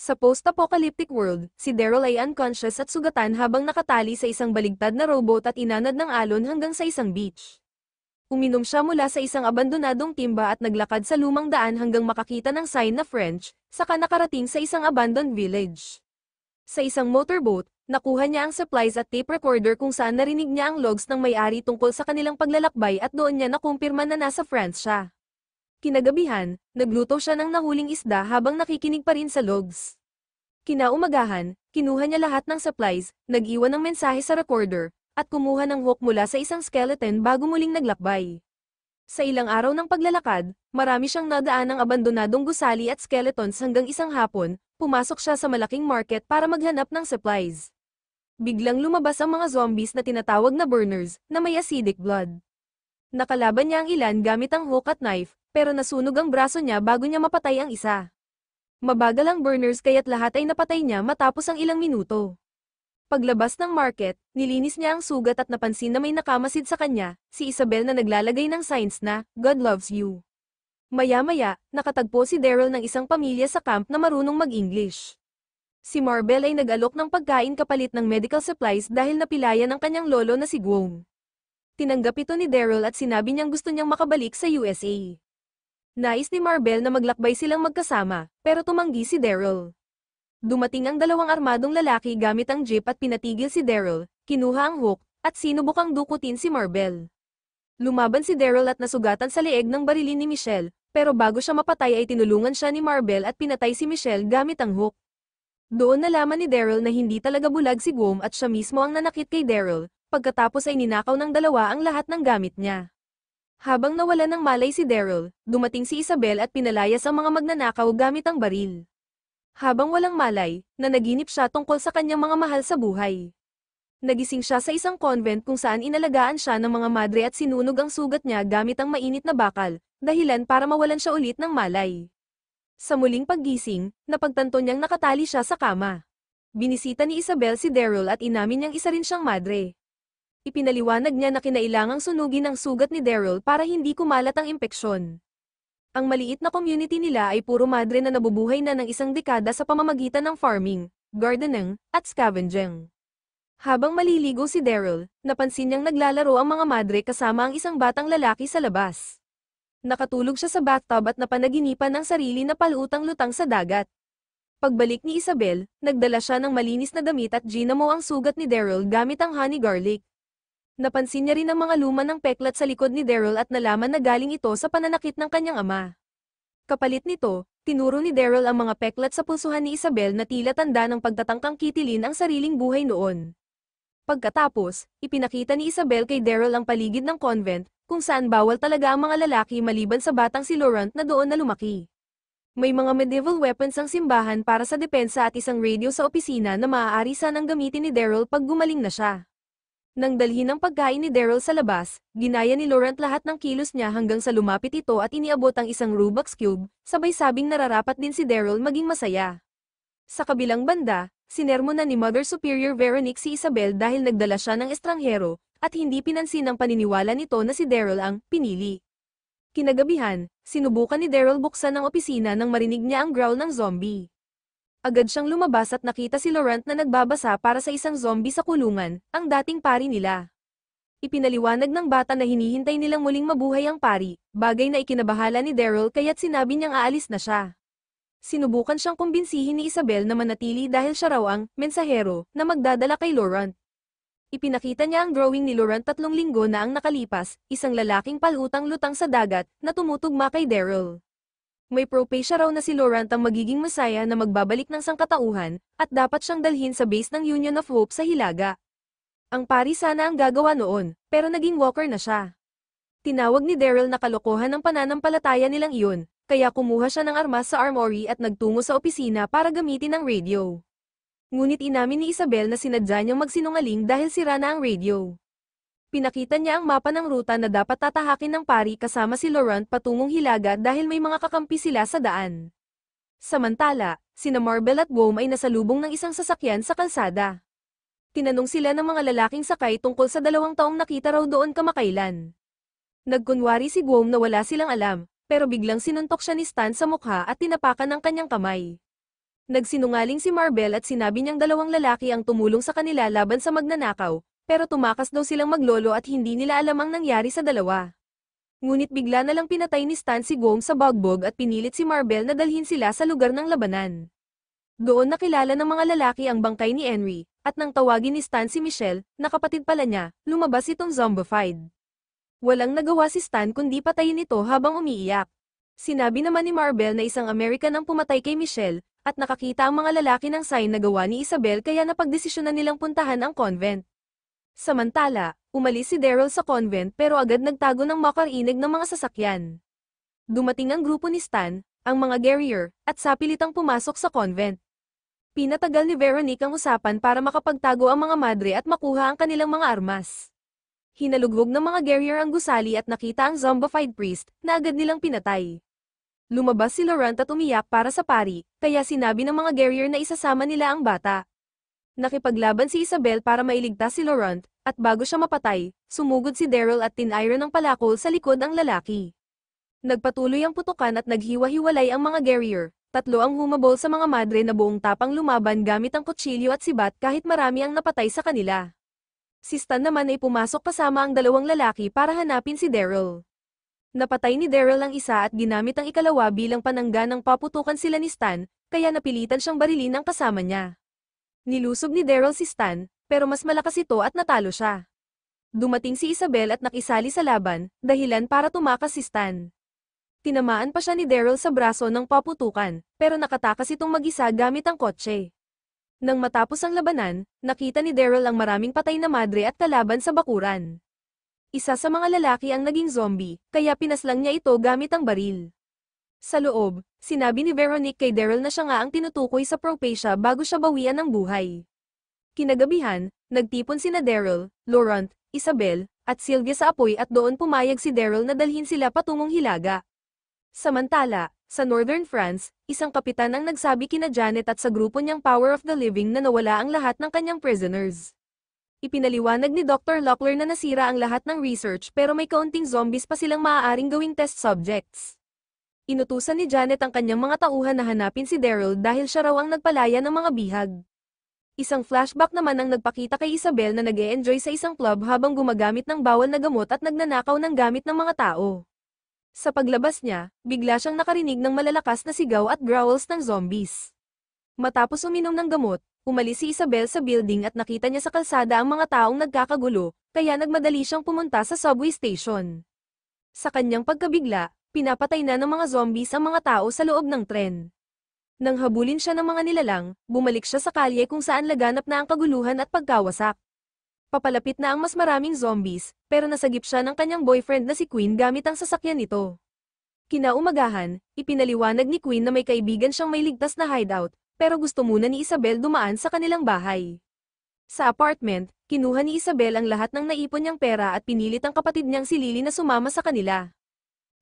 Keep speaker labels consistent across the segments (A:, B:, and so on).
A: Sa post-apocalyptic world, si Daryl ay unconscious at sugatan habang nakatali sa isang baligtad na robot at inanad ng alon hanggang sa isang beach. Uminom siya mula sa isang abandonadong timba at naglakad sa lumang daan hanggang makakita ng sign na French, saka nakarating sa isang abandoned village. Sa isang motorboat, nakuha niya ang supplies at tape recorder kung saan narinig niya ang logs ng may-ari tungkol sa kanilang paglalakbay at doon niya nakumpirma na nasa France siya. Kinagabihan, nagluto siya ng nahuling isda habang nakikinig pa rin sa logs. Kinaumagahan, kinuha niya lahat ng supplies, nag-iwan ng mensahe sa recorder, at kumuha ng hook mula sa isang skeleton bago muling naglakbay. Sa ilang araw ng paglalakad, marami siyang nadaan ng abandonadong gusali at skeletons hanggang isang hapon, pumasok siya sa malaking market para maghanap ng supplies. Biglang lumabas ang mga zombies na tinatawag na burners, na may acidic blood. Nakalaban niya ang ilan gamit ang hook at knife, pero nasunog ang braso niya bago niya mapatay ang isa. Mabagal ang burners kaya't lahat ay napatay niya matapos ang ilang minuto. Paglabas ng market, nilinis niya ang sugat at napansin na may nakamasid sa kanya, si Isabel na naglalagay ng signs na, God loves you. Maya-maya, nakatagpo si Daryl ng isang pamilya sa camp na marunong mag-English. Si Marbel ay nag-alok ng pagkain kapalit ng medical supplies dahil napilayan ng kanyang lolo na si Guom. Tinanggap ito ni Daryl at sinabi niyang gusto niyang makabalik sa USA. Nais ni Marbel na maglakbay silang magkasama, pero tumanggi si Daryl. Dumating ang dalawang armadong lalaki gamit ang jeep at pinatigil si Daryl, kinuha ang hook, at sinubukang dukutin si Marbel. Lumaban si Daryl at nasugatan sa leeg ng barilin ni Michelle, pero bago siya mapatay ay tinulungan siya ni Marbel at pinatay si Michelle gamit ang hook. Doon nalaman ni Daryl na hindi talaga bulag si Guom at siya mismo ang nanakit kay Daryl, pagkatapos ay ninakaw ng dalawa ang lahat ng gamit niya. Habang nawala ng malay si Daryl, dumating si Isabel at pinalayas ang mga magnanakaw gamit ang baril. Habang walang malay, nanaginip siya tungkol sa kanyang mga mahal sa buhay. Nagising siya sa isang convent kung saan inalagaan siya ng mga madre at sinunog ang sugat niya gamit ang mainit na bakal, dahilan para mawalan siya ulit ng malay. Sa muling paggising, napagtanto niyang nakatali siya sa kama. Binisita ni Isabel si Daryl at inamin niyang isa rin siyang madre. Ipinaliwanag niya na kinailangang sunugin ang sugat ni Daryl para hindi kumalat ang impeksyon. Ang maliit na community nila ay puro madre na nabubuhay na ng isang dekada sa pamamagitan ng farming, gardening, at scavenging. Habang maliligo si Daryl, napansin niyang naglalaro ang mga madre kasama ang isang batang lalaki sa labas. Nakatulog siya sa bathtub at napanaginipan ng sarili na palutang-lutang sa dagat. Pagbalik ni Isabel, nagdala siya ng malinis na damit at ginamo ang sugat ni Daryl gamit ang honey garlic. Napansin niya rin ang mga luma ng peklat sa likod ni Daryl at nalaman na galing ito sa pananakit ng kanyang ama. Kapalit nito, tinuro ni Daryl ang mga peklat sa pulsuhan ni Isabel na tila tanda ng pagtatangkang kitilin ang sariling buhay noon. Pagkatapos, ipinakita ni Isabel kay Daryl ang paligid ng convent, kung saan bawal talaga ang mga lalaki maliban sa batang si Laurent na doon na lumaki. May mga medieval weapons ang simbahan para sa depensa at isang radio sa opisina na maaari sanang gamitin ni Daryl pag gumaling na siya. Nang dalhin ang pagkain ni Daryl sa labas, ginaya ni Laurent lahat ng kilos niya hanggang sa lumapit ito at iniabot ang isang Rubik's Cube, sabay sabing nararapat din si Daryl maging masaya. Sa kabilang banda, sinermo na ni Mother Superior Veronique si Isabel dahil nagdala siya ng estranghero, at hindi pinansin ang paniniwala nito na si Daryl ang pinili. Kinagabihan, sinubukan ni Daryl buksan ang opisina nang marinig niya ang growl ng zombie. Agad siyang lumabas at nakita si Laurent na nagbabasa para sa isang zombie sa kulungan, ang dating pari nila. Ipinaliwanag ng bata na hinihintay nilang muling mabuhay ang pari, bagay na ikinabahala ni Daryl kaya't sinabi niyang aalis na siya. Sinubukan siyang kumbinsihin ni Isabel na manatili dahil siya raw ang mensahero na magdadala kay Laurent. Ipinakita niya ang drawing ni Laurent 3 linggo na ang nakalipas, isang lalaking palutang-lutang sa dagat na tumutugma kay Daryl. May propesya raw na si Laurent ang magiging masaya na magbabalik ng sangkatauhan, at dapat siyang dalhin sa base ng Union of Hope sa Hilaga. Ang pari sana ang gagawa noon, pero naging walker na siya. Tinawag ni Daryl na kalokohan ng pananampalataya nilang iyon, kaya kumuha siya ng armas sa armory at nagtungo sa opisina para gamitin ang radio. Ngunit inamin ni Isabel na sinadya niyang magsinungaling dahil sira na ang radio. Pinakita niya ang mapa ng ruta na dapat tatahakin ng pari kasama si Laurent patungong Hilaga dahil may mga kakampi sila sa daan. Samantala, sina Marbel at Guom ay nasalubong ng isang sasakyan sa kalsada. Tinanong sila ng mga lalaking sakay tungkol sa 2 taong nakita raw doon kamakailan. Nagkunwari si Guom na wala silang alam, pero biglang sinuntok siya ni Stan sa mukha at tinapakan ng kanyang kamay. Nagsinungaling si Marbel at sinabi niyang dalawang lalaki ang tumulong sa kanila laban sa magnanakaw, pero tumakas daw silang maglolo at hindi nila alam ang nangyari sa dalawa. Ngunit bigla na lang pinatay ni Stan si Gom sa bagbog at pinilit si Marbel na dalhin sila sa lugar ng labanan. Doon nakilala ng mga lalaki ang bangkay ni Henry, at nang tawagin ni Stan si Michelle, na kapatid pala niya, lumabas itong zombified. Walang nagawa si Stan kundi patayin ito habang umiiyak. Sinabi naman ni Marbel na isang American ang pumatay kay Michelle, at nakakita ang mga lalaki ng sign na gawa ni Isabel kaya napagdesisyonan nilang puntahan ang convent. Samantala, umalis si Daryl sa convent pero agad nagtago ng makarinig ng mga sasakyan. Dumating ang grupo ni Stan, ang mga Guerrier, at sapilitang pumasok sa convent. Pinatagal ni Veronique ang usapan para makapagtago ang mga madre at makuha ang kanilang mga armas. Hinalugwog ng mga Guerrier ang gusali at nakita ang zombified priest, na agad nilang pinatay. Lumabas si Laurent at umiyak para sa pari, kaya sinabi ng mga Guerrier na isasama nila ang bata. Nakipaglaban si Isabel para mailigtas si Laurent, at bago siya mapatay, sumugod si Daryl at tinayro ng palakol sa likod ang lalaki. Nagpatuloy ang putukan at naghiwa-hiwalay ang mga Guerrier, tatlo ang humabol sa mga madre na buong tapang lumaban gamit ang kutsilyo at sibat kahit marami ang napatay sa kanila. Si Stan naman ay pumasok kasama ang dalawang lalaki para hanapin si Daryl. Napatay ni Daryl ang isa at ginamit ang ikalawa bilang panangga ng paputukan sila ni Stan, kaya napilitan siyang barilin ang kasama niya. Nilusob ni Daryl si Stan, pero mas malakas ito at natalo siya. Dumating si Isabel at nakisali sa laban, dahilan para tumakas si Stan. Tinamaan pa siya ni Daryl sa braso ng paputukan, pero nakatakas itong mag-isa gamit ang kotse. Nang matapos ang labanan, nakita ni Daryl ang maraming patay na madre at kalaban sa bakuran. Isa sa mga lalaki ang naging zombie, kaya pinaslang niya ito gamit ang baril. Sa loob, sinabi ni Veronique kay Daryl na siya nga ang tinutukoy sa Propacia bago siya bawian ng buhay. Kinagabihan, nagtipon sina Daryl, Laurent, Isabel, at Sylvia sa apoy at doon pumayag si Daryl na dalhin sila patungong Hilaga. Samantala, sa Northern France, isang kapitan ang nagsabi kina Janet at sa grupo niyang Power of the Living na nawala ang lahat ng kanyang prisoners. Ipinaliwanag ni Dr. Locklear na nasira ang lahat ng research pero may kaunting zombies pa silang maaaring gawing test subjects. Inutusan ni Janet ang kanyang mga tauhan na hanapin si Daryl dahil siya raw ang nagpalaya ng mga bihag. Isang flashback naman ang nagpakita kay Isabel na nag-e-enjoy sa isang club habang gumagamit ng bawal na gamot at nagnanakaw ng gamit ng mga tao. Sa paglabas niya, bigla siyang nakarinig ng malalakas na sigaw at growls ng zombies. Matapos uminom ng gamot, umalis si Isabel sa building at nakita niya sa kalsada ang mga taong nagkakagulo, kaya nagmadali siyang pumunta sa subway station. Sa kanyang pagkabigla, pinapatay na ng mga zombies ang mga tao sa loob ng tren. Nang habulin siya ng mga nilalang, bumalik siya sa kalye kung saan laganap na ang kaguluhan at pagkawasak. Papalapit na ang mas maraming zombies, pero nasagip siya ng kanyang boyfriend na si Queen gamit ang sasakyan nito. Kinaumagahan, ipinaliwanag ni Queen na may kaibigan siyang may ligtas na hideout, pero gusto muna ni Isabel dumaan sa kanilang bahay. Sa apartment, kinuha ni Isabel ang lahat ng naipon niyang pera at pinilit ang kapatid niyang si Lily na sumama sa kanila.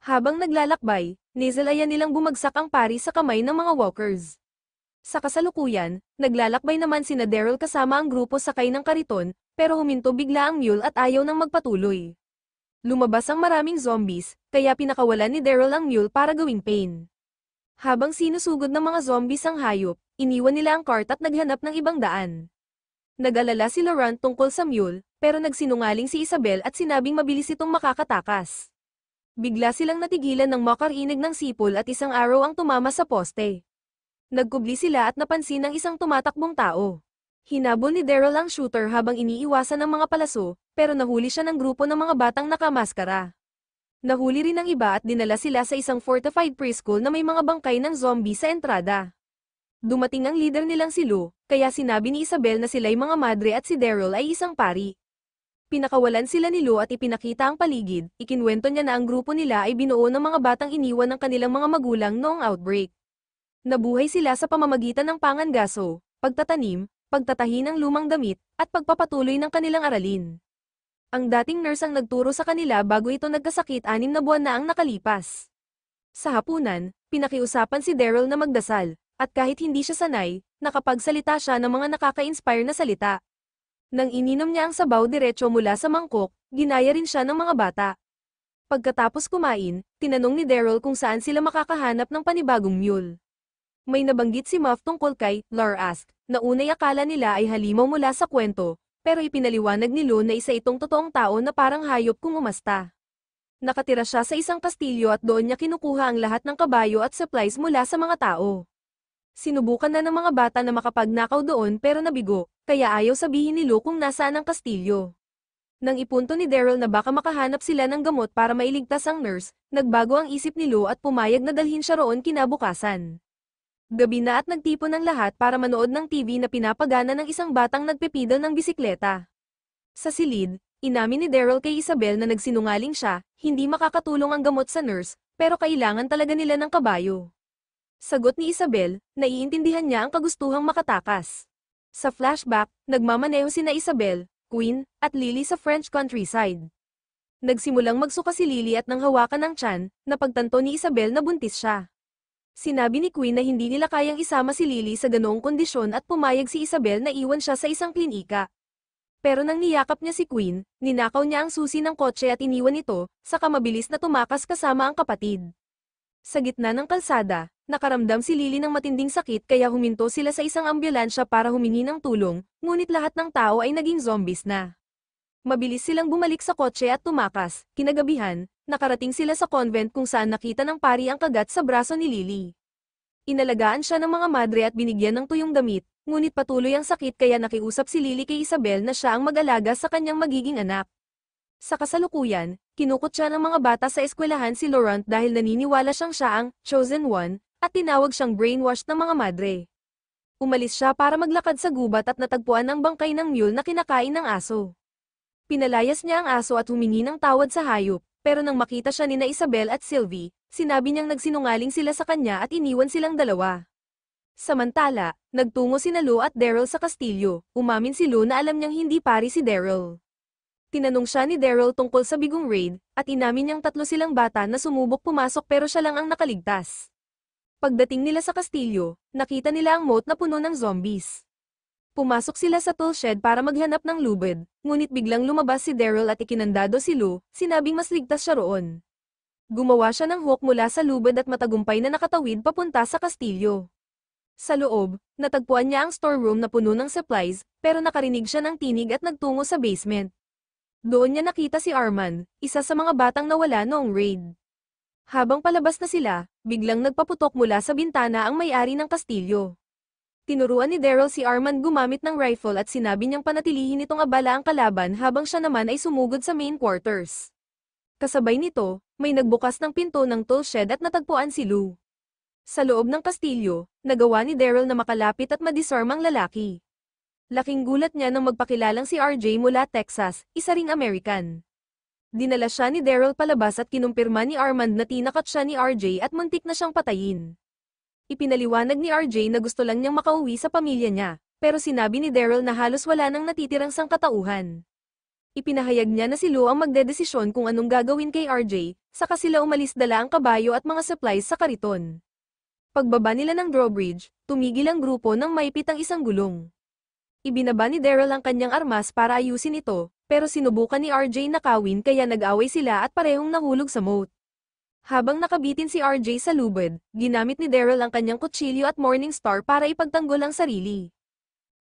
A: Habang naglalakbay, nisalayan nilang bumagsak ang pari sa kamay ng mga walkers. Sa kasalukuyan, naglalakbay naman sina Daryl kasama ang grupo sakay ng kariton, pero huminto bigla ang mule at ayaw nang magpatuloy. Lumabas ang maraming zombies, kaya pinakawalan ni Daryl ang mule para gawing pain. Habang sinusugod ng mga zombies ang hayop, iniwan nila ang cart at naghanap ng ibang daan. Nag-alala si Laurent tungkol sa mule, pero nagsinungaling si Isabel at sinabing mabilis itong makakatakas. Bigla silang natigilan ng makarinig ng sipol at isang arrow ang tumama sa poste. Nagkubli sila at napansin ang isang tumatakbong tao. Hinabol ni Daryl ang shooter habang iniiwasan ng mga palaso, pero nahuli siya ng grupo ng mga batang nakamaskara. Nahuli rin ang iba at dinala sila sa isang fortified preschool na may mga bangkay ng zombie sa entrada. Dumating ang leader nilang si Lou, kaya sinabi ni Isabel na sila'y mga madre at si Daryl ay isang pari. Pinakawalan sila ni Lou at ipinakita ang paligid, ikinwento niya na ang grupo nila ay binuo ng mga batang iniwan ng kanilang mga magulang noong outbreak. Nabuhay sila sa pamamagitan ng pangangaso, pagtatanim, pagtatahi ng lumang damit, at pagpapatuloy ng kanilang aralin. Ang dating nurse ang nagturo sa kanila bago ito nagkasakit 6 na buwan na ang nakalipas. Sa hapunan, pinakiusapan si Daryl na magdasal, at kahit hindi siya sanay, nakapagsalita siya ng mga nakaka-inspire na salita. Nang ininom niya ang sabaw diretso mula sa mangkok, ginaya rin siya ng mga bata. Pagkatapos kumain, tinanong ni Daryl kung saan sila makakahanap ng panibagong mule. May nabanggit si Muff tungkol kay Larask, na unay akala nila ay halimaw mula sa kwento, pero ipinaliwanag ni Lou na isa itong totoong tao na parang hayop kung umasta. Nakatira siya sa isang kastilyo at doon niya kinukuha ang lahat ng kabayo at supplies mula sa mga tao. Sinubukan na ng mga bata na makapagnakaw doon pero nabigo, kaya ayaw sabihin ni Lou kung nasaan ang kastilyo. Nang ipunto ni Daryl na baka makahanap sila ng gamot para mailigtas ang nurse, nagbago ang isip ni Lou at pumayag na dalhin siya roon kinabukasan. Gabi na at nagtipon ang lahat para manood ng TV na pinapagana ng isang batang nagpipidal ng bisikleta. Sa silid, inamin ni Daryl kay Isabel na nagsinungaling siya, hindi makakatulong ang gamot sa nurse, pero kailangan talaga nila ng kabayo. Sagot ni Isabel, naiintindihan niya ang kagustuhang makatakas. Sa flashback, nagmamaneho sina Isabel, Queen, at Lily sa French countryside. Nagsimulang magsuka si Lily at nang hawakan ng tiyan, napagtanto ni Isabel na buntis siya. Sinabi ni Queen na hindi nila kayang isama si Lily sa ganoong kondisyon at pumayag si Isabel na iwan siya sa isang klinika. Pero nang niyakap niya si Queen, ninakaw niya ang susi ng kotse at iniwan ito, saka mabilis na tumakas kasama ang kapatid. Sa gitna ng kalsada, nakaramdam si Lily ng matinding sakit kaya huminto sila sa isang ambulansya para humingi ng tulong, ngunit lahat ng tao ay naging zombies na. Mabilis silang bumalik sa kotse at tumakas. Kinagabihan, nakarating sila sa convent kung saan nakita ng pari ang kagat sa braso ni Lily. Inalagaan siya ng mga madre at binigyan ng tuyong damit, ngunit patuloy ang sakit kaya nakiusap si Lily kay Isabel na siya ang mag-alaga sa kanyang magiging anak. Sa kasalukuyan, kinukot siya ng mga bata sa eskwelahan si Laurent dahil naniniwala siyang siya ang chosen one, at tinawag siyang brainwashed ng mga madre. Umalis siya para maglakad sa gubat at natagpuan ang bangkay ng mule na kinakain ng aso. Pinalayas niya ang aso at humingi ng tawad sa hayop, pero nang makita siya nina Isabel at Sylvie, sinabi niyang nagsinungaling sila sa kanya at iniwan silang dalawa. Samantala, nagtungo sina Lou at Daryl sa kastilyo, umamin si Lou na alam niyang hindi pari si Daryl. Tinanong siya ni Daryl tungkol sa bigong raid, at inamin niyang tatlo silang bata na sumubok pumasok pero siya lang ang nakaligtas. Pagdating nila sa kastilyo, nakita nila ang moat na puno ng zombies. Pumasok sila sa tool shed para maghanap ng lubid, ngunit biglang lumabas si Daryl at ikinandado si Lou, sinabing mas ligtas siya roon. Gumawa siya ng hook mula sa lubid at matagumpay na nakatawid papunta sa kastilyo. Sa loob, natagpuan niya ang storeroom na puno ng supplies, pero nakarinig siya ng tinig at nagtungo sa basement. Doon niya nakita si Armand, isa sa mga batang nawala noong raid. Habang palabas na sila, biglang nagpaputok mula sa bintana ang may-ari ng kastilyo. Tinuruan ni Daryl si Armand gumamit ng rifle at sinabi niyang panatilihin itong abala ang kalaban habang siya naman ay sumugod sa main quarters. Kasabay nito, may nagbukas ng pinto ng tool shed at natagpuan si Lou. Sa loob ng kastilyo, nagawa ni Daryl na makalapit at madisarm ang lalaki. Laking gulat niya nang magpakilalang si RJ mula Texas, isa ring American. Dinala siya ni Daryl palabas at kinumpirma ni Armand na tinakat siya ni RJ at muntik na siyang patayin. Ipinaliwanag ni RJ na gusto lang niyang makauwi sa pamilya niya, pero sinabi ni Daryl na halos wala nang natitirang sangkatauhan. Ipinahayag niya na si Lou ang magdedesisyon kung anong gagawin kay RJ, saka sila umalis dala ang kabayo at mga supplies sa kariton. Pagbaba nila ng drawbridge, tumigil ang grupo nang maipit ang isang gulong. Ibinaba ni Daryl ang kanyang armas para ayusin ito, pero sinubukan ni RJ nakawin kaya nag-away sila at parehong nahulog sa moat. Habang nakabitin si RJ sa lubid, ginamit ni Daryl ang kanyang kutsilyo at Morning Star para ipagtanggol ang sarili.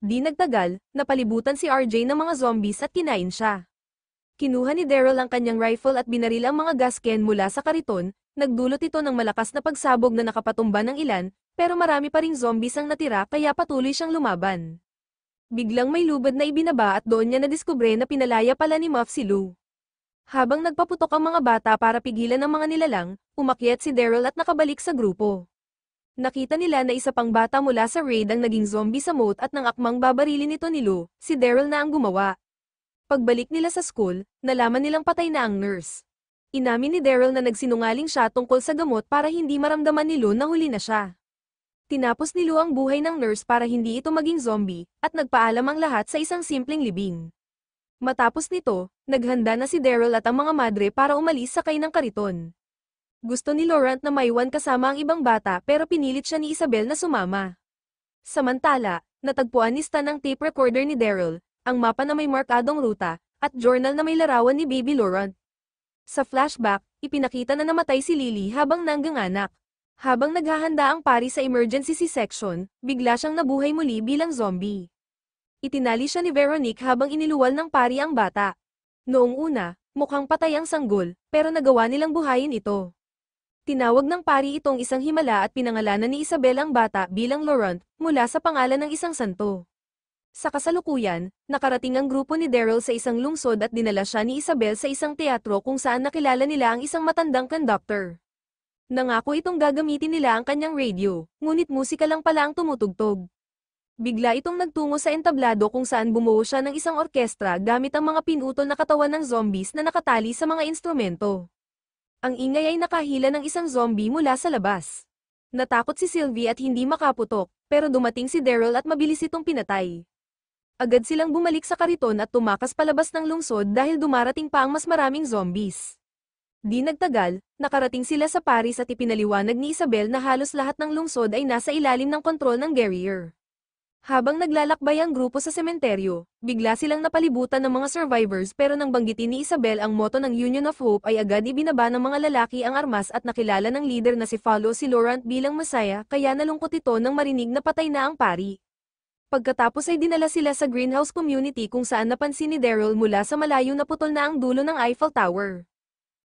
A: Di nagtagal, napalibutan si RJ ng mga zombies at kinain siya. Kinuha ni Daryl ang kanyang rifle at binaril ang mga gas can mula sa kariton, nagdulot ito ng malakas na pagsabog na nakapatumba ng ilan, pero marami pa ring zombies ang natira kaya patuloy siyang lumaban. Biglang may lubid na ibinaba at doon niya nadiskubre na pinalaya pala ni Muff si Lou. Habang nagpaputok ang mga bata para pigilan ang mga nilalang, umakyat si Daryl at nakabalik sa grupo. Nakita nila na isa pang bata mula sa raid ang naging zombie sa moat at nang akmang babarilin ito ni Lou, si Daryl na ang gumawa. Pagbalik nila sa school, nalaman nilang patay na ang nurse. Inamin ni Daryl na nagsinungaling siya tungkol sa gamot para hindi maramdaman ni Lou na huli na siya. Tinapos ni Lou ang buhay ng nurse para hindi ito maging zombie, at nagpaalam ang lahat sa isang simpleng libing. Matapos nito, naghanda na si Daryl at ang mga madre para umalis sakay ng kariton. Gusto ni Laurent na maiwan kasama ang ibang bata pero pinilit siya ni Isabel na sumama. Samantala, natagpuan ni Stan ang tape recorder ni Daryl, ang mapa na may markadong ruta, at journal na may larawan ni Baby Laurent. Sa flashback, ipinakita na namatay si Lily habang nangganganak. Habang naghahanda ang pari sa emergency C-section, bigla siyang nabuhay muli bilang zombie. Itinali siya ni Veronique habang iniluwal ng pari ang bata. Noong una, mukhang patay ang sanggol, pero nagawa nilang buhayin ito. Tinawag ng pari itong isang himala at pinangalanan ni Isabel ang bata bilang Laurent, mula sa pangalan ng isang santo. Sa kasalukuyan, nakarating ang grupo ni Daryl sa isang lungsod at dinala siya ni Isabel sa isang teatro kung saan nakilala nila ang isang matandang conductor. Nangako itong gagamitin nila ang kanyang radio, ngunit musika lang pala ang tumutugtog. Bigla itong nagtungo sa entablado kung saan bumuo siya ng isang orkestra gamit ang mga pinutol na katawan ng zombies na nakatali sa mga instrumento. Ang ingay ay nakahila ng isang zombie mula sa labas. Natakot si Sylvie at hindi makaputok, pero dumating si Daryl at mabilis itong pinatay. Agad silang bumalik sa kariton at tumakas palabas ng lungsod dahil dumarating pa ang mas maraming zombies. Di nagtagal, nakarating sila sa Paris at ipinaliwanag ni Isabel na halos lahat ng lungsod ay nasa ilalim ng kontrol ng Guerrier. Habang naglalakbay ang grupo sa sementeryo, bigla silang napalibutan ng mga survivors pero nang banggitin ni Isabel ang motto ng Union of Hope ay agad ibinaba ng mga lalaki ang armas at nakilala ng leader na si si Laurent bilang Messiah kaya nalungkot ito nang marinig na patay na ang pari. Pagkatapos ay dinala sila sa greenhouse community kung saan napansin ni Daryl mula sa malayo na putol na ang dulo ng Eiffel Tower.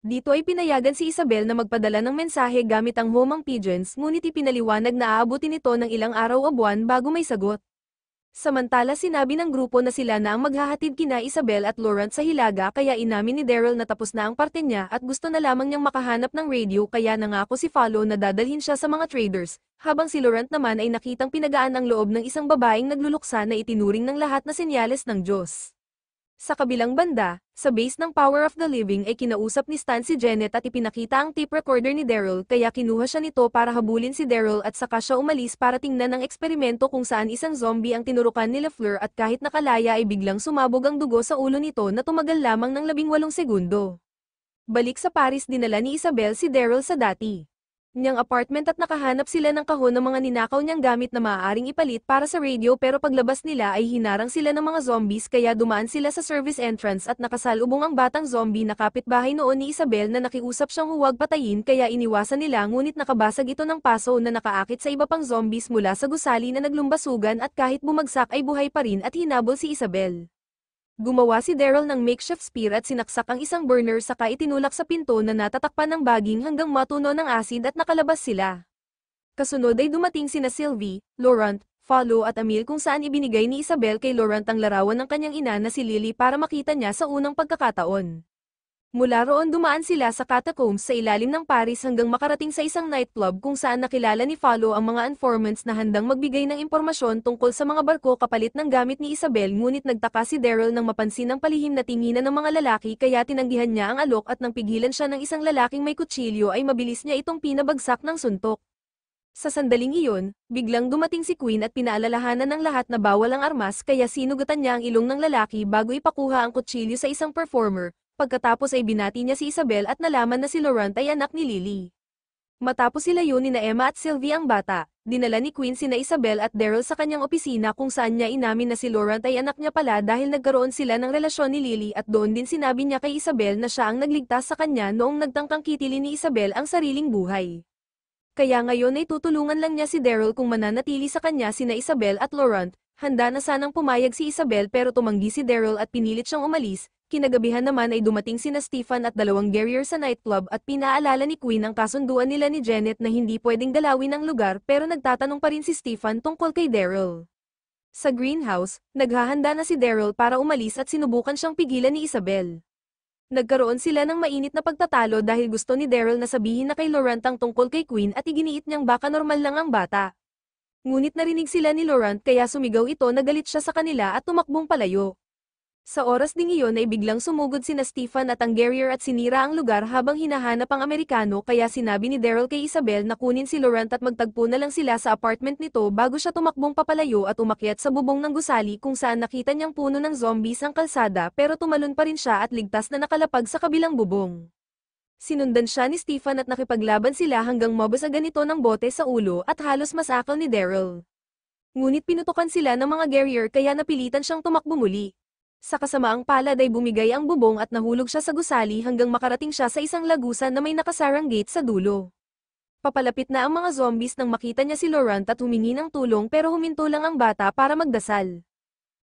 A: Dito ay pinayagan si Isabel na magpadala ng mensahe gamit ang homang pigeons ngunit ipinaliwanag na aabutin ito ng ilang araw o buwan bago may sagot. Samantala sinabi ng grupo na sila na ang maghahatid kina Isabel at Laurent sa Hilaga kaya inamin ni Daryl na tapos na ang parte niya at gusto na lamang niyang makahanap ng radio kaya nangako si Follow na dadalhin siya sa mga traders, habang si Laurent naman ay nakitang pinagaan ang loob ng isang babaeng nagluluksa na itinuring ng lahat na senyales ng Diyos. Sa kabilang banda, sa base ng Power of the Living ay kinausap ni Stan si Janet at ipinakita ang tape recorder ni Daryl kaya kinuha siya nito para habulin si Daryl at saka siya umalis para tingnan ang eksperimento kung saan isang zombie ang tinurukan ni LaFleur at kahit nakalaya ay biglang sumabog ang dugo sa ulo nito na tumagal lamang ng 18 segundo. Balik sa Paris dinala ni Isabel si Daryl sa dati niyang apartment at nakahanap sila ng kahon ng mga ninakaw niyang gamit na maaaring ipalit para sa radio pero paglabas nila ay hinarang sila ng mga zombies kaya dumaan sila sa service entrance at nakasalubong ang batang zombie na kapitbahay noon ni Isabel na nakiusap siyang huwag patayin kaya iniwasan nila ngunit nakabasag ito ng paso na nakaakit sa iba pang zombies mula sa gusali na naglumbasugan at kahit bumagsak ay buhay pa rin at hinabol si Isabel. Gumawa si Daryl ng makeshift spear at sinaksak ang isang burner saka itinulak sa pinto na natatakpan ng baging hanggang matuno ng asid at nakalabas sila. Kasunod ay dumating sina Sylvie, Laurent, Follow at Emile kung saan ibinigay ni Isabel kay Laurent ang larawan ng kanyang ina na si Lily para makita niya sa unang pagkakataon. Mula roon dumaan sila sa catacombs sa ilalim ng Paris hanggang makarating sa isang nightclub kung saan nakilala ni Follow ang mga informants na handang magbigay ng impormasyon tungkol sa mga barko kapalit ng gamit ni Isabel ngunit nagtaka si Daryl nang mapansin ang palihim na tinginan ng mga lalaki kaya tinanggihan niya ang alok at nang pigilan siya ng isang lalaking may kutsilyo ay mabilis niya itong pinabagsak ng suntok. Sa sandaling iyon, biglang dumating si Queen at pinaalalahanan ng lahat na bawal ang armas kaya sinugatan niya ang ilong ng lalaki bago ipakuha ang kutsilyo sa isang performer. Pagkatapos ay binati niya si Isabel at nalaman na si Laurent ay anak ni Lily. Matapos sila yun nina Emma at Sylvie ang bata, dinala ni Queen sina Isabel at Daryl sa kanyang opisina kung saan niya inamin na si Laurent ay anak niya pala dahil nagkaroon sila ng relasyon ni Lily at doon din sinabi niya kay Isabel na siya ang nagligtas sa kanya noong nagtangkang kitilin ni Isabel ang sariling buhay. Kaya ngayon ay tutulungan lang niya si Daryl kung mananatili sa kanya sina Isabel at Laurent. Handa na sanang pumayag si Isabel pero tumanggi si Daryl at pinilit siyang umalis. Kinagabihan naman ay dumating sina Stefan at dalawang Guerrier sa nightclub at pinaalala ni Queen ang kasunduan nila ni Janet na hindi pwedeng dalawin ang lugar pero nagtatanong pa rin si Stefan tungkol kay Daryl. Sa greenhouse, naghahanda na si Daryl para umalis at sinubukan siyang pigilan ni Isabel. Nagkaroon sila ng mainit na pagtatalo dahil gusto ni Daryl na sabihin na kay Laurent ang tungkol kay Queen at iginiit niyang baka normal lang ang bata. Ngunit narinig sila ni Laurent kaya sumigaw ito na galit siya sa kanila at tumakbong palayo. Sa oras ding iyon ay biglang sumugod sina Stefan at ang Guerrier at sinira ang lugar habang hinahanap ang Amerikano kaya sinabi ni Daryl kay Isabel na kunin si Laurent at magtagpo na lang sila sa apartment nito bago siya tumakbong papalayo at umakyat sa bubong ng gusali kung saan nakita niyang puno ng zombies ang kalsada pero tumalon pa rin siya at ligtas na nakalapag sa kabilang bubong. Sinundan siya ni Stefan at nakipaglaban sila hanggang mabasagan ito ng bote sa ulo at halos masakal ni Daryl. Ngunit pinutukan sila ng mga Guerrier kaya napilitan siyang tumakbo muli. Sa kasamaang palad ay bumigay ang bubong at nahulog siya sa gusali hanggang makarating siya sa isang lagusan na may nakasarang gate sa dulo. Papalapit na ang mga zombies nang makita niya si Laurent at humingi ng tulong pero huminto lang ang bata para magdasal.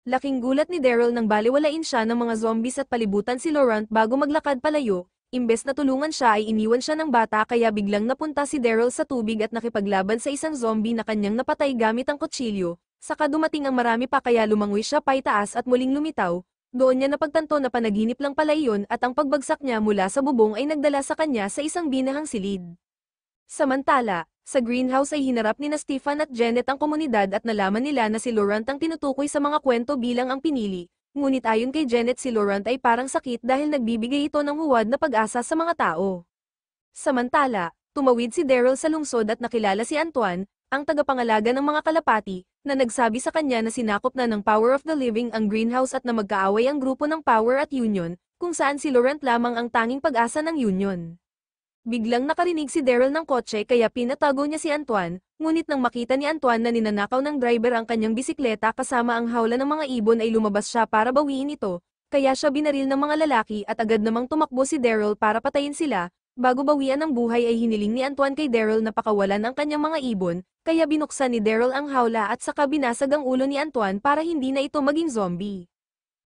A: Laking gulat ni Daryl nang baliwalain siya ng mga zombies at palibutan si Laurent bago maglakad palayo, imbes na tulungan siya ay iniwan siya ng bata kaya biglang napunta si Daryl sa tubig at nakipaglaban sa isang zombie na kanyang napatay gamit ang kutsilyo, saka dumating ang marami pa kaya lumangoy siya paitaas at muling lumitaw, doon niya napagtanto na panaginip lang pala iyon at ang pagbagsak niya mula sa bubong ay nagdala sa kanya sa isang binahang silid. Samantala, sa greenhouse ay hinarap ni na Stefan at Janet ang komunidad at nalaman nila na si Laurent ang tinutukoy sa mga kwento bilang ang pinili, ngunit ayon kay Janet si Laurent ay parang sakit dahil nagbibigay ito ng huwad na pag-asa sa mga tao. Samantala, tumawid si Daryl sa lungsod at nakilala si Antoine, ang tagapangalaga ng mga kalapati, na nagsabi sa kanya na sinakop na ng Power of the Living ang greenhouse at na magkaaway ang grupo ng Power at Union, kung saan si Laurent lamang ang tanging pag-asa ng Union. Biglang nakarinig si Daryl ng kotse kaya pinatago niya si Antoine, ngunit nang makita ni Antoine na ninanakaw ng driver ang kanyang bisikleta kasama ang hawla ng mga ibon ay lumabas siya para bawiin ito, kaya siya binaril ng mga lalaki at agad namang tumakbo si Daryl para patayin sila, bago bawian ang buhay ay hiniling ni Antoine kay Daryl na pakawalan ang kanyang mga ibon, kaya binuksan ni Daryl ang hawla at saka binasag ang ulo ni Antoine para hindi na ito maging zombie.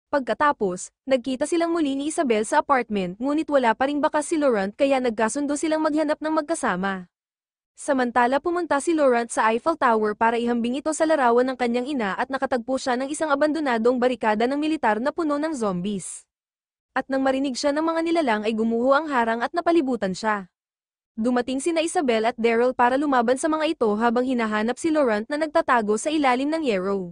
A: Pagkatapos, nagkita silang muli ni Isabel sa apartment ngunit wala pa ring bakas si Laurent kaya nagkasundo silang maghanap ng magkasama. Samantala pumunta si Laurent sa Eiffel Tower para ihambing ito sa larawan ng kanyang ina at nakatagpo siya ng isang abandonadong barikada ng militar na puno ng zombies. At nang marinig siya ng mga nilalang ay gumuho ang harang at napalibutan siya. Dumating sina Isabel at Daryl para lumaban sa mga ito habang hinahanap si Laurent na nagtatago sa ilalim ng yarrow.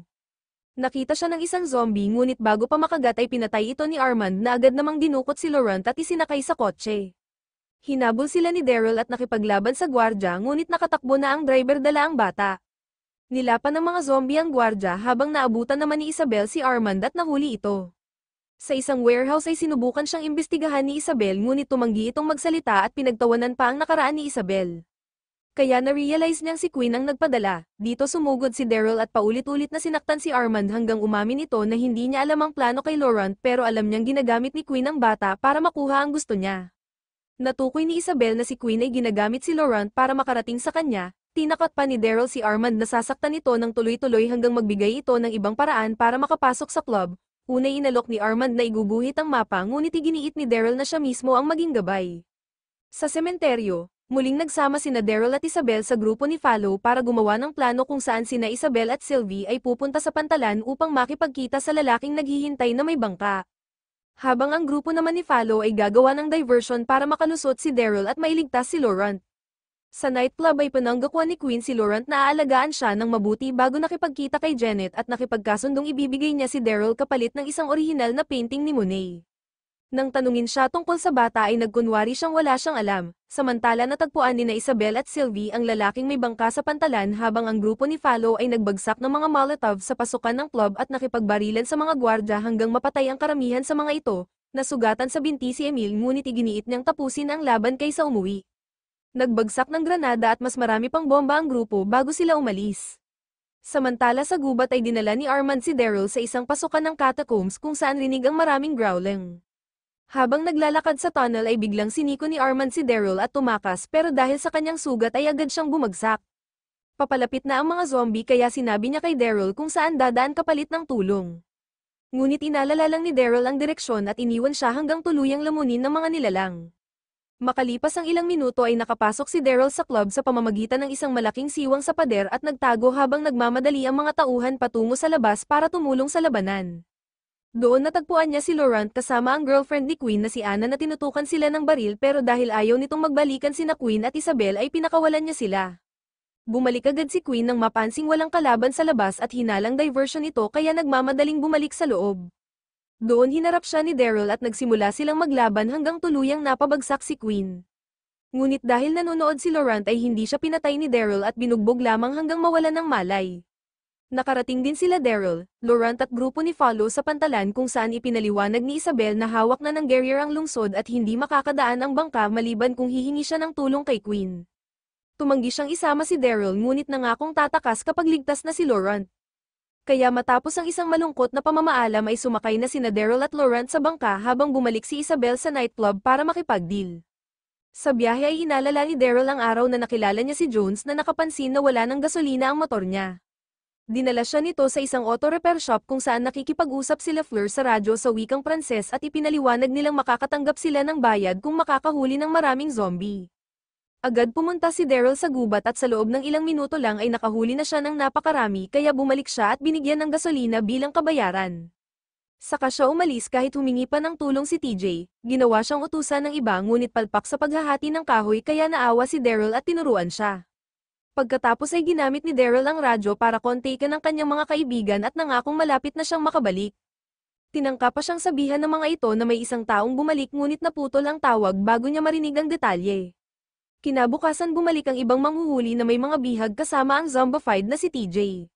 A: Nakita siya ng isang zombie ngunit bago pa makagat ay pinatay ito ni Armand na agad namang dinukot si Laurent at isinakay sa kotse. Hinabol sila ni Daryl at nakipaglaban sa gwardya ngunit nakatakbo na ang driver dala ang bata. Nilapan ng mga zombie ang gwardya habang naabutan naman ni Isabel si Armand at nahuli ito. Sa isang warehouse ay sinubukan siyang imbestigahan ni Isabel ngunit tumanggi itong magsalita at pinagtawanan pa ang nakaraan ni Isabel. Kaya na-realize niyang si Queen ang nagpadala, dito sumugod si Daryl at paulit-ulit na sinaktan si Armand hanggang umamin ito na hindi niya alam ang plano kay Laurent pero alam niyang ginagamit ni Queen ang bata para makuha ang gusto niya. Natukoy ni Isabel na si Queen ay ginagamit si Laurent para makarating sa kanya, tinakot pa ni Daryl si Armand na sasaktan ito ng tuloy-tuloy hanggang magbigay ito ng ibang paraan para makapasok sa club. Unay inalok ni Armand na iguguhit ang mapa ngunit iginiit ni Daryl na siya mismo ang maging gabay. Sa sementeryo, muling nagsama sina Daryl at Isabel sa grupo ni Follow para gumawa ng plano kung saan sina Isabel at Sylvie ay pupunta sa pantalan upang makipagkita sa lalaking naghihintay na may bangka. Habang ang grupo naman ni Follow ay gagawa ng diversion para makalusot si Daryl at mailigtas si Laurent. Sa nightclub ay pananggakuan ni Queen si Laurent na aalagaan siya ng mabuti bago nakipagkita kay Janet at nakipagkasundong ibibigay niya si Daryl kapalit ng isang orihinal na painting ni Monet. Nang tanungin siya tungkol sa bata ay nagkunwari siyang wala siyang alam, samantala natagpuan ni na Isabel at Sylvie ang lalaking may bangka sa pantalan habang ang grupo ni Follow ay nagbagsak ng mga Molotov sa pasukan ng club at nakipagbarilan sa mga gwardya hanggang mapatay ang karamihan sa mga ito, nasugatan sa binti si Emil ngunit iginiit niyang tapusin ang laban kaysa umuwi. Nagbagsak ng granada at mas marami pang bomba ang grupo bago sila umalis. Samantala sa gubat ay dinala ni Armand si Daryl sa isang pasukan ng catacombs kung saan rinig ang maraming growling. Habang naglalakad sa tunnel ay biglang siniko ni Armand si Daryl at tumakas pero dahil sa kanyang sugat ay agad siyang bumagsak. Papalapit na ang mga zombie kaya sinabi niya kay Daryl kung saan dadaan kapalit ng tulong. Ngunit inalala lang ni Daryl ang direksyon at iniwan siya hanggang tuluyang lamunin ng mga nilalang. Makalipas ang ilang minuto ay nakapasok si Daryl sa club sa pamamagitan ng isang malaking siwang sa pader at nagtago habang nagmamadali ang mga tauhan patungo sa labas para tumulong sa labanan. Doon natagpuan niya si Laurent kasama ang girlfriend ni Queen na si Anna na tinutukan sila ng baril pero dahil ayaw nitong magbalikan sina Queen at Isabel ay pinakawalan niya sila. Bumalik agad si Queen nang mapansing walang kalaban sa labas at hinalang diversion ito kaya nagmamadaling bumalik sa loob. Doon hinarap siya ni Daryl at nagsimula silang maglaban hanggang tuluyang napabagsak si Queen. Ngunit dahil nanonood si Laurent ay hindi siya pinatay ni Daryl at binugbog lamang hanggang mawalan ng malay. Nakarating din sila Daryl, Laurent at grupo ni Follow sa pantalan kung saan ipinaliwanag ni Isabel na hawak na ng Guerrier ang lungsod at hindi makakadaan ang bangka maliban kung hihingi siya ng tulong kay Queen. Tumanggi siyang isama si Daryl ngunit nangakong tatakas kapag ligtas na si Laurent. Kaya matapos ang isang malungkot na pamamaalam ay sumakay na sina Daryl at Laurent sa bangka habang bumalik si Isabel sa nightclub para makipag-deal. Sa biyahe ay inalala ni Daryl ang araw na nakilala niya si Jones na nakapansin na wala ng gasolina ang motor niya. Dinala siya nito sa isang auto repair shop kung saan nakikipag-usap sila Fleur sa radyo sa wikang Pranses at ipinaliwanag nilang makakatanggap sila ng bayad kung makakahuli ng maraming zombie. Agad pumunta si Daryl sa gubat at sa loob ng ilang minuto lang ay nakahuli na siya ng napakarami kaya bumalik siya at binigyan ng gasolina bilang kabayaran. Saka siya umalis kahit humingi pa ng tulong si TJ, ginawa siyang utusan ng iba ngunit palpak sa paghahati ng kahoy kaya naawa si Daryl at tinuruan siya. Pagkatapos ay ginamit ni Daryl ang radyo para kontakin ng kanyang mga kaibigan at nangakong malapit na siyang makabalik. Tinangka pa siyang sabihan ng mga ito na may isang taong bumalik ngunit naputol ang tawag bago niya marinig ang detalye. Kinabukasan bumalik ang ibang manghuhuli na may mga bihag kasama ang zombified na si TJ.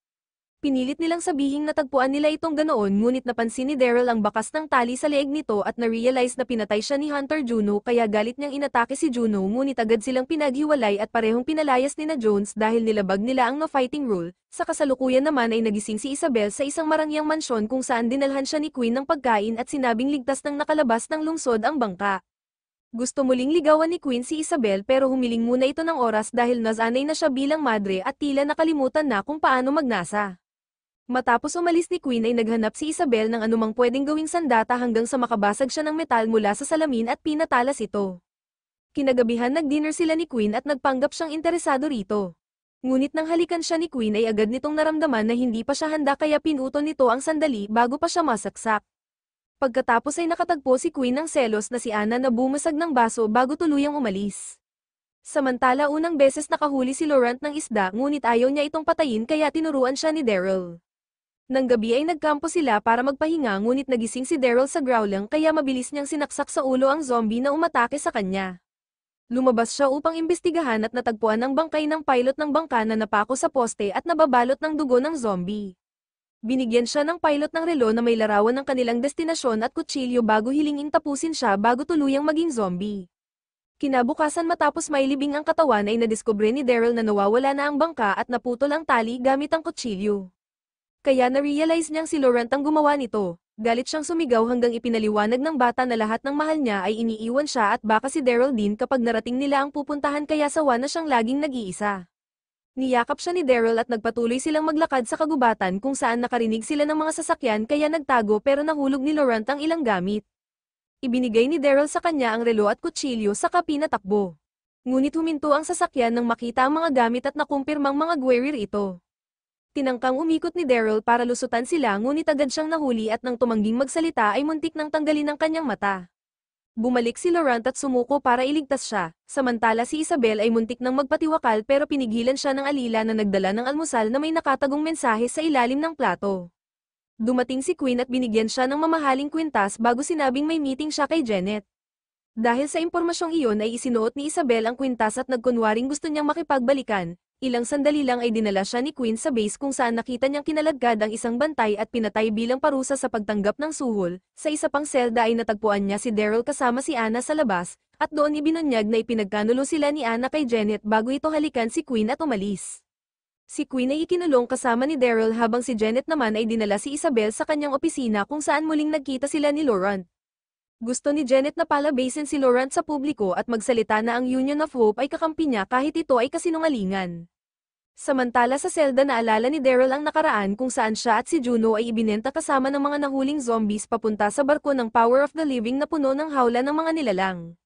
A: Pinilit nilang sabihing natagpuan nila itong ganoon ngunit napansin ni Daryl ang bakas ng tali sa leeg nito at na-realize na pinatay siya ni Hunter Juno kaya galit niyang inatake si Juno ngunit agad silang pinaghiwalay at parehong pinalayas ni na Jones dahil nilabag nila ang no fighting rule. Sa kasalukuyan naman ay nagising si Isabel sa isang marangyang mansyon kung saan dinalhan siya ni Queen ng pagkain at sinabing ligtas nang nakalabas ng lungsod ang bangka. Gusto muling ligawan ni Queen si Isabel pero humiling muna ito ng oras dahil nasanay na siya bilang madre at tila nakalimutan na kung paano magnasa. Matapos umalis ni Queen ay naghanap si Isabel ng anumang pwedeng gawing sandata hanggang sa makabasag siya ng metal mula sa salamin at pinatalas ito. Kinagabihan nag-dinner sila ni Queen at nagpanggap siyang interesado rito. Ngunit nang halikan siya ni Queen ay agad nitong naramdaman na hindi pa siya handa kaya pinuto nito ang sandali bago pa siya masaksak. Pagkatapos ay nakatagpo si Queen ng selos na si Anna na bumasag ng baso bago tuluyang umalis. Samantala unang beses nakahuli si Laurent ng isda ngunit ayaw niya itong patayin kaya tinuruan siya ni Daryl. Nang gabi ay nagkampo sila para magpahinga ngunit nagising si Daryl sa growling kaya mabilis niyang sinaksak sa ulo ang zombie na umatake sa kanya. Lumabas siya upang imbestigahan at natagpuan ang bangkay ng pilot ng bangka na napako sa poste at nababalot ng dugo ng zombie. Binigyan siya ng pilot ng relo na may larawan ng kanilang destinasyon at kutsilyo bago hilinging tapusin siya bago tuluyang maging zombie. Kinabukasan matapos mailibing ang katawan ay nadiskubre ni Daryl na nawawala na ang bangka at naputol ang tali gamit ang kutsilyo. Kaya na-realize niyang si Laurent ang gumawa nito. Galit siyang sumigaw hanggang ipinaliwanag ng bata na lahat ng mahal niya ay iniiwan siya at baka si Daryl din kapag narating nila ang pupuntahan kaya sawa na siyang laging nag-iisa. Niyakap siya ni Daryl at nagpatuloy silang maglakad sa kagubatan kung saan nakarinig sila ng mga sasakyan kaya nagtago pero nahulog ni Laurent ang ilang gamit. Ibinigay ni Daryl sa kanya ang relo at kutsilyo saka pinatakbo. Ngunit huminto ang sasakyan nang makita ang mga gamit at nakumpirmang mga guerrilla ito. Tinangkang umikot ni Daryl para lusutan sila ngunit agad siyang nahuli at nang tumangging magsalita ay muntik nang tanggalin ang kanyang mata. Bumalik si Laurent at sumuko para iligtas siya, samantala si Isabel ay muntik nang magpatiwakal pero pinigilan siya ng alila na nagdala ng almusal na may nakatagong mensahe sa ilalim ng plato. Dumating si Queen at binigyan siya ng mamahaling kwintas bago sinabing may meeting siya kay Janet. Dahil sa impormasyong iyon ay isinuot ni Isabel ang kwintas at nagkunwaring gusto niyang makipagbalikan. Ilang sandali lang ay dinala siya ni Queen sa base kung saan nakita niyang kinaladkad ang isang bantay at pinatay bilang parusa sa pagtanggap ng suhol. Sa isa pang selda ay natagpuan niya si Daryl kasama si Anna sa labas, at doon ibinunyag na ipinagkanulo sila ni Anna kay Janet bago ito halikan si Queen at umalis. Si Queen ay ikinulong kasama ni Daryl habang si Janet naman ay dinala si Isabel sa kanyang opisina kung saan muling nagkita sila ni Laurent. Gusto ni Janet na palabasin si Laurent sa publiko at magsalita na ang Union of Hope ay kakampi niya kahit ito ay kasinungalingan. Samantala sa selda naalala ni Daryl ang nakaraan kung saan siya at si Juno ay ibinenta kasama ng mga nahuling zombies papunta sa barko ng Power of the Living na puno ng hawla ng mga nilalang.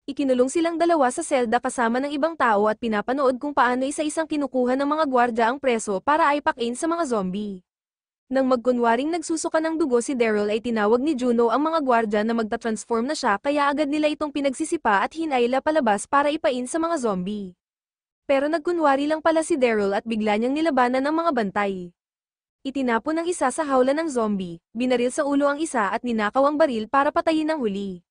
A: Ikinulong silang dalawa sa selda kasama ng ibang tao at pinapanood kung paano isa-isang kinukuha ng mga gwardya ang preso para aipakin sa mga zombie. Nang magkunwaring nagsusuka ng dugo si Daryl ay tinawag ni Juno ang mga gwardya na magta-transform na siya kaya agad nila itong pinagsisipa at hinayla palabas para ipain sa mga zombie. Pero nagkunwari lang pala si Daryl at bigla niyang nilabanan ng mga bantay. Itinapon ng isa sa hawla ng zombie, binaril sa ulo ang isa at ninakaw ang baril para patayin ang huli.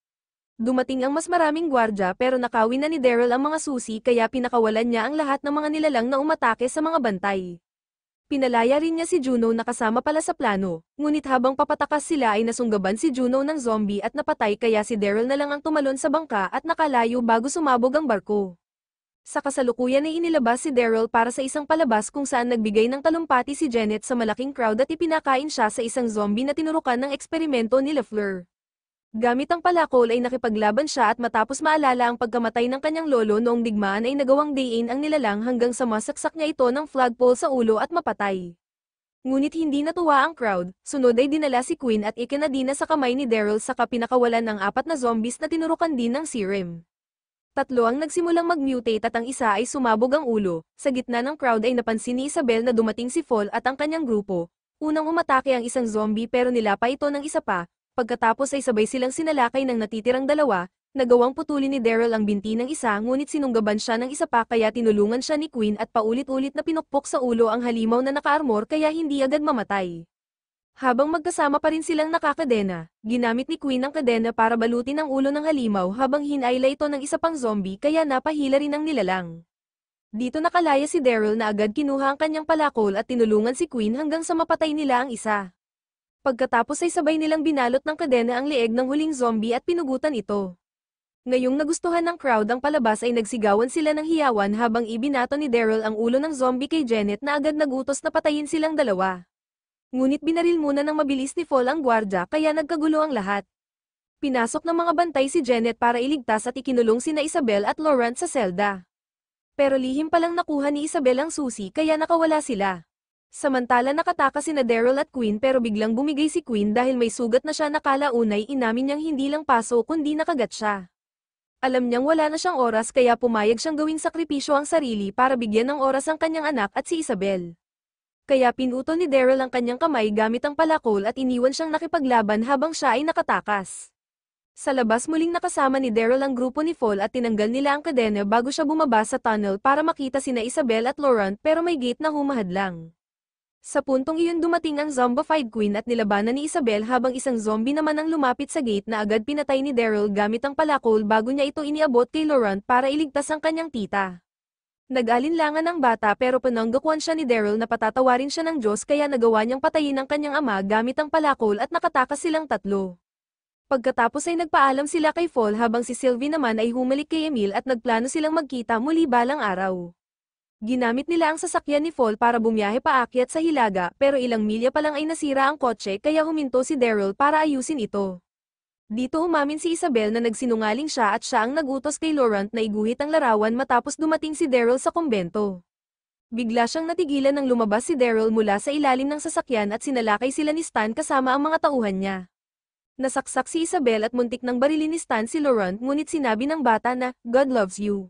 A: Dumating ang mas maraming gwardya pero nakawin na ni Daryl ang mga susi kaya pinakawalan niya ang lahat ng mga nilalang na umatake sa mga bantay. Pinalaya rin niya si Juno na kasama pala sa plano, ngunit habang papatakas sila ay nasunggaban si Juno ng zombie at napatay kaya si Daryl na lang ang tumalon sa bangka at nakalayo bago sumabog ang barko. Sa kasalukuyan ay inilabas si Daryl para sa isang palabas kung saan nagbigay ng talumpati si Janet sa malaking crowd at ipinakain siya sa isang zombie na tinurukan ng eksperimento ni Fleur. Gamit ang palakol ay nakipaglaban siya at matapos maalala ang pagkamatay ng kanyang lolo noong digmaan ay nagawang dayin ang nilalang hanggang sa masaksak niya ito ng flagpole sa ulo at mapatay. Ngunit hindi natuwa ang crowd, sunod ay dinala si Queen at ikinadina sa kamay ni Daryl saka pinakawalan ng 4 na zombies na tinurukan din ng serum. 3 ang nagsimulang mag-mutate at ang isa ay sumabog ang ulo. Sa gitna ng crowd ay napansin ni Isabel na dumating si Fall at ang kanyang grupo. Unang umatake ang isang zombie pero nilapa ito ng isa pa, pagkatapos ay sabay silang sinalakay ng natitirang dalawa, nagawang putulin ni Daryl ang binti ng isa ngunit sinunggaban siya ng isa pa kaya tinulungan siya ni Queen at paulit-ulit na pinukpok sa ulo ang halimaw na naka-armor kaya hindi agad mamatay. Habang magkasama pa rin silang nakakadena, ginamit ni Queen ang kadena para balutin ang ulo ng halimaw habang hinayla ito ng isa pang zombie kaya napahila rin ang nilalang. Dito nakalaya si Daryl na agad kinuha ang kanyang palakol at tinulungan si Queen hanggang sa mapatay nila ang isa. Pagkatapos ay sabay nilang binalot ng kadena ang leeg ng huling zombie at pinugutan ito. Ngayong nagustuhan ng crowd ang palabas ay nagsigawan sila ng hiyawan habang ibinato ni Daryl ang ulo ng zombie kay Janet na agad nagutos na patayin silang dalawa. Ngunit binaril muna ng mabilis ni Fall ang gwardya kaya nagkagulo ang lahat. Pinasok ng mga bantay si Janet para iligtas at ikinulong sina Isabel at Laurent sa selda. Pero lihim palang nakuha ni Isabel ang susi kaya nakawala sila. Samantala nakatakas sina Daryl at Queen pero biglang bumigay si Queen dahil may sugat na siya na kalaunay inamin niyang hindi lang paso kundi nakagat siya. Alam niyang wala na siyang oras kaya pumayag siyang gawing sakripisyo ang sarili para bigyan ng oras ang kanyang anak at si Isabel. Kaya pinutol ni Daryl ang kanyang kamay gamit ang palakol at iniwan siyang nakipaglaban habang siya ay nakatakas. Sa labas muling nakasama ni Daryl ang grupo ni Fall at tinanggal nila ang kadena bago siya bumaba sa tunnel para makita sina Isabel at Laurent pero may gate na humahadlang. Sa puntong iyon dumating ang zombified Queen at nilabanan ni Isabel habang isang zombie naman ang lumapit sa gate na agad pinatay ni Daryl gamit ang palakol bago niya ito iniabot kay Laurent para iligtas ang kanyang tita. Nag-alinlangan ang bata pero pinanggakuan siya ni Daryl na patatawarin siya ng Diyos kaya nagawa niyang patayin ang kanyang ama gamit ang palakol at nakatakas silang tatlo. Pagkatapos ay nagpaalam sila kay Fall habang si Sylvie naman ay humalik kay Emil at nagplano silang magkita muli balang araw. Ginamit nila ang sasakyan ni Fall para bumiyahe paakyat sa Hilaga pero ilang milya pa lang ay nasira ang kotse kaya huminto si Daryl para ayusin ito. Dito umamin si Isabel na nagsinungaling siya at siya ang nagutos kay Laurent na iguhit ang larawan matapos dumating si Daryl sa kumbento. Bigla siyang natigilan nang lumabas si Daryl mula sa ilalim ng sasakyan at sinalakay sila ni Stan kasama ang mga tauhan niya. Nasaksak si Isabel at muntik nang barilin ni Stan si Laurent ngunit sinabi ng bata na, God loves you.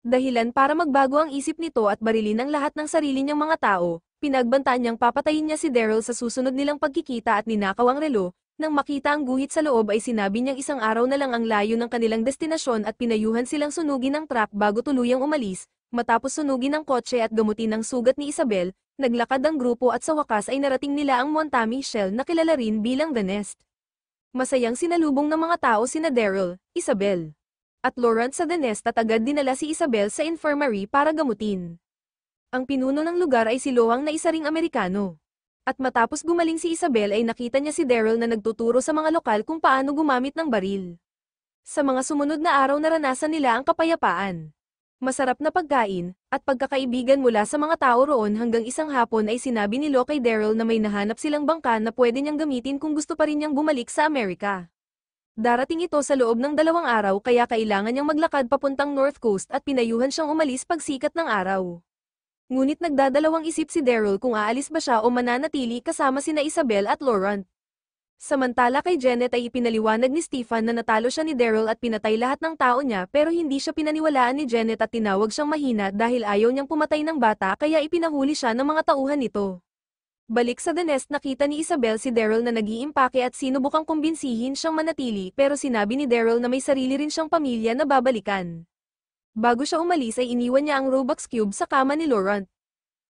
A: Dahilan para magbago ang isip nito at barilin ang lahat ng sarili niyang mga tao, pinagbantaan niyang papatayin niya si Daryl sa susunod nilang pagkikita at ninakaw ang relo. Nang makita ang guhit sa loob ay sinabi niyang isang araw na lang ang layo ng kanilang destinasyon at pinayuhan silang sunugin ng truck bago tuluyang umalis. Matapos sunugin ang kotse at gamutin ang sugat ni Isabel, naglakad ang grupo at sa wakas ay narating nila ang Montami Shell na kilala rin bilang The Nest. Masayang sinalubong ng mga tao sina Daryl, Isabel, at Laurent sa The Nest at agad dinala si Isabel sa infirmary para gamutin. Ang pinuno ng lugar ay si Loang na isa ring Amerikano. At matapos gumaling si Isabel ay nakita niya si Daryl na nagtuturo sa mga lokal kung paano gumamit ng baril. Sa mga sumunod na araw naranasan nila ang kapayapaan. Masarap na pagkain, at pagkakaibigan mula sa mga tao roon hanggang isang hapon ay sinabi ni Lo kay Daryl na may nahanap silang bangka na pwede niyang gamitin kung gusto pa rin niyang bumalik sa Amerika. Darating ito sa loob ng 2 araw kaya kailangan niyang maglakad papuntang North Coast at pinayuhan siyang umalis pagsikat ng araw. Ngunit nagdadalawang isip si Daryl kung aalis ba siya o mananatili kasama sina Isabel at Laurent. Samantala kay Janet ay ipinaliwanag ni Stefan na natalo siya ni Daryl at pinatay lahat ng tao niya pero hindi siya pinaniwalaan ni Janet at tinawag siyang mahina dahil ayaw niyang pumatay ng bata kaya ipinahuli siya ng mga tauhan nito. Balik sa The Nest nakita ni Isabel si Daryl na nag-iimpake at sinubukang kumbinsihin siyang manatili pero sinabi ni Daryl na may sarili rin siyang pamilya na babalikan. Bago siya umalis ay iniwan niya ang Robux Cube sa kama ni Laurent.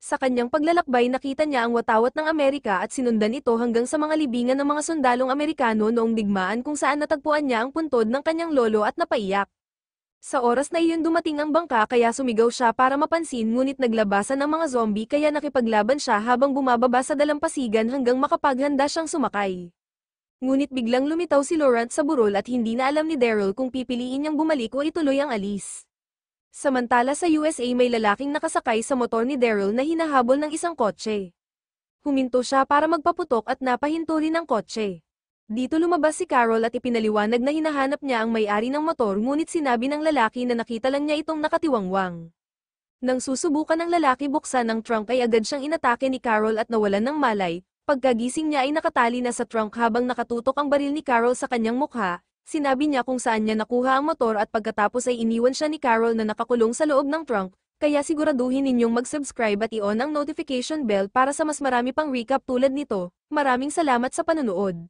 A: Sa kanyang paglalakbay nakita niya ang watawat ng Amerika at sinundan ito hanggang sa mga libingan ng mga sundalong Amerikano noong digmaan kung saan natagpuan niya ang puntod ng kanyang lolo at napaiyak. Sa oras na iyon dumating ang bangka kaya sumigaw siya para mapansin ngunit naglabasan ng mga zombie kaya nakipaglaban siya habang bumababa sa dalampasigan hanggang makapaghanda siyang sumakay. Ngunit biglang lumitaw si Laurent sa burol at hindi na alam ni Daryl kung pipiliin niyang bumalik o ituloy ang alis. Samantala sa USA may lalaking nakasakay sa motor ni Daryl na hinahabol ng isang kotse. Huminto siya para magpaputok at napahinto rin ang kotse. Dito lumabas si Carol at ipinaliwanag na hinahanap niya ang may-ari ng motor ngunit sinabi ng lalaki na nakita lang niya itong nakatiwangwang. Nang susubukan ng lalaki buksan ang trunk ay agad siyang inatake ni Carol at nawalan ng malay, pagkagising niya ay nakatali na sa trunk habang nakatutok ang baril ni Carol sa kanyang mukha, sinabi niya kung saan niya nakuha ang motor at pagkatapos ay iniwan siya ni Carol na nakakulong sa loob ng trunk, kaya siguraduhin ninyong mag-subscribe at i-on ang notification bell para sa mas marami pang recap tulad nito. Maraming salamat sa panonood.